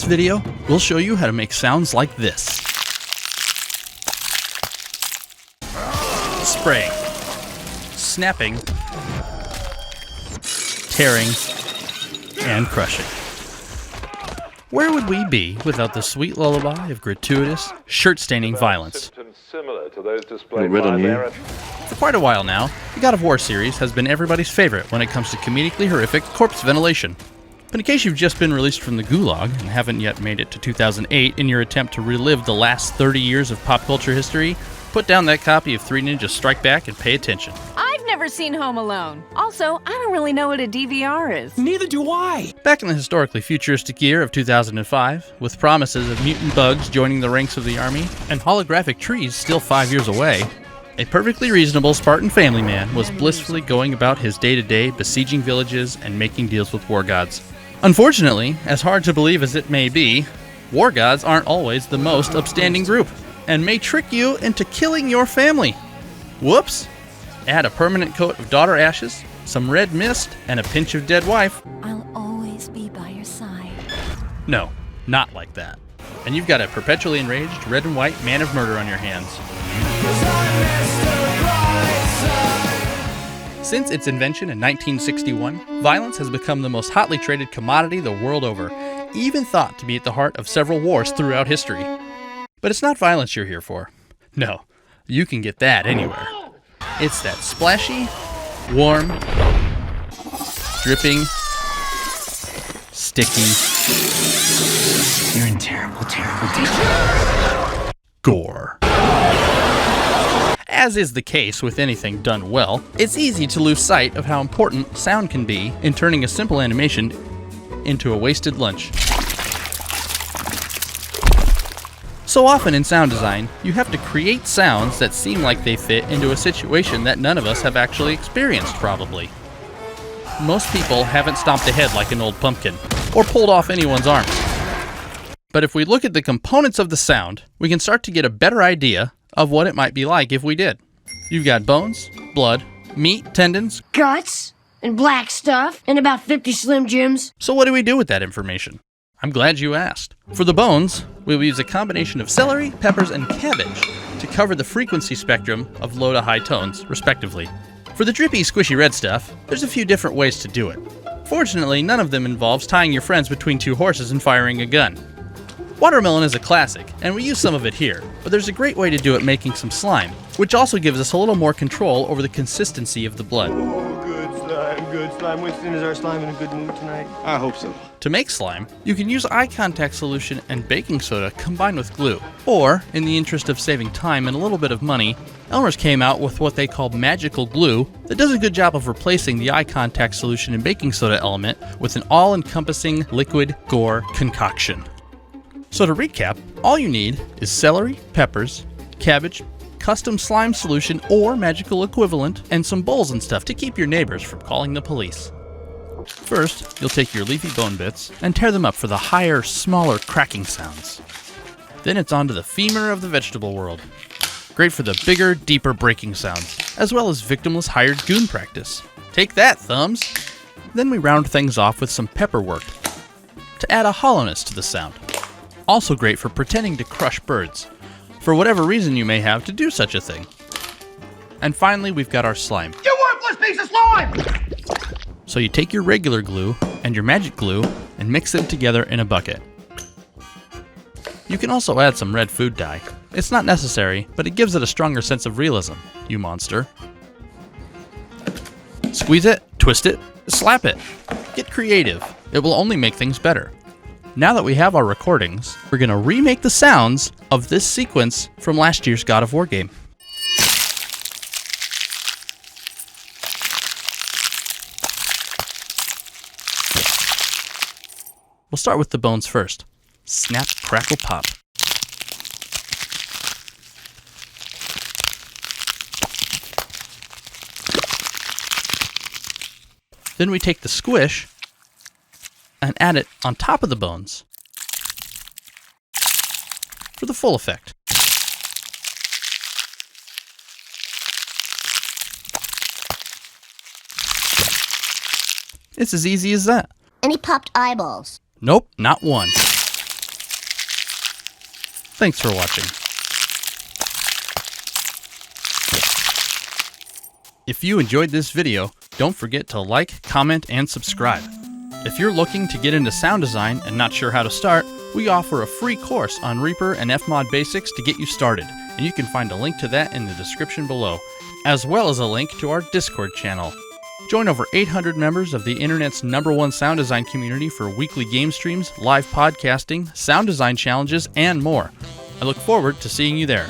this video, we'll show you how to make sounds like this. Spraying, snapping, tearing, and crushing. Where would we be without the sweet lullaby of gratuitous, shirt-staining violence? For quite a while now, the God of War series has been everybody's favorite when it comes to comedically horrific corpse ventilation. But in case you've just been released from the gulag and haven't yet made it to 2008 in your attempt to relive the last 30 years of pop culture history, put down that copy of Three Ninjas Strike Back and pay attention. I've never seen Home Alone. Also, I don't really know what a DVR is. Neither do I. Back in the historically futuristic year of 2005, with promises of mutant bugs joining the ranks of the army and holographic trees still 5 years away, a perfectly reasonable Spartan family man was blissfully going about his day-to-day besieging villages and making deals with war gods. Unfortunately, as hard to believe as it may be, war gods aren't always the most upstanding group, and may trick you into killing your family. Whoops! Add a permanent coat of daughter ashes, some red mist, and a pinch of dead wife. I'll always be by your side. No, not like that. And you've got a perpetually enraged, red and white man of murder on your hands. Since its invention in 1961, violence has become the most hotly traded commodity the world over, even thought to be at the heart of several wars throughout history. But it's not violence you're here for. No, you can get that anywhere. It's that splashy, warm, dripping, sticky, You're in terrible, terrible danger. gore. As is the case with anything done well, it's easy to lose sight of how important sound can be in turning a simple animation into a wasted lunch. So often in sound design, you have to create sounds that seem like they fit into a situation that none of us have actually experienced, probably. Most people haven't stomped a head like an old pumpkin, or pulled off anyone's arms. But if we look at the components of the sound, we can start to get a better idea of what it might be like if we did. You've got bones, blood, meat, tendons, guts, and black stuff, and about 50 Slim Jims. So what do we do with that information? I'm glad you asked. For the bones, we will use a combination of celery, peppers, and cabbage to cover the frequency spectrum of low to high tones, respectively. For the drippy, squishy red stuff, there's a few different ways to do it. Fortunately, none of them involves tying your friends between two horses and firing a gun. Watermelon is a classic, and we use some of it here, but there's a great way to do it making some slime, which also gives us a little more control over the consistency of the blood. Oh, good slime. Winston, is our slime in a good mood tonight? I hope so. To make slime, you can use eye contact solution and baking soda combined with glue. Or, in the interest of saving time and a little bit of money, Elmer's came out with what they call magical glue that does a good job of replacing the eye contact solution and baking soda element with an all-encompassing liquid gore concoction. So to recap, all you need is celery, peppers, cabbage, custom slime solution or magical equivalent, and some bowls and stuff to keep your neighbors from calling the police. First, you'll take your leafy bone bits and tear them up for the higher, smaller cracking sounds. Then it's on to the femur of the vegetable world. Great for the bigger, deeper breaking sounds, as well as victimless hired goon practice. Take that, thumbs! Then we round things off with some pepper work to add a hollowness to the sound. Also great for pretending to crush birds, for whatever reason you may have to do such a thing. And finally, we've got our slime. You worthless piece of slime! So you take your regular glue and your magic glue and mix them together in a bucket. You can also add some red food dye. It's not necessary, but it gives it a stronger sense of realism, you monster. Squeeze it, twist it, slap it. Get creative. It will only make things better. Now that we have our recordings, we're going to remake the sounds of this sequence from last year's God of War game. We'll start with the bones first. Snap, crackle, pop. Then we take the squish and add it on top of the bones for the full effect. It's as easy as that. And he popped eyeballs. Nope, not one. Thanks for watching. If you enjoyed this video, don't forget to like, comment, and subscribe. If you're looking to get into sound design and not sure how to start, we offer a free course on Reaper and Fmod Basics to get you started, and you can find a link to that in the description below, as well as a link to our Discord channel. Join over 800 members of the internet's #1 sound design community for weekly game streams, live podcasting, sound design challenges, and more. I look forward to seeing you there.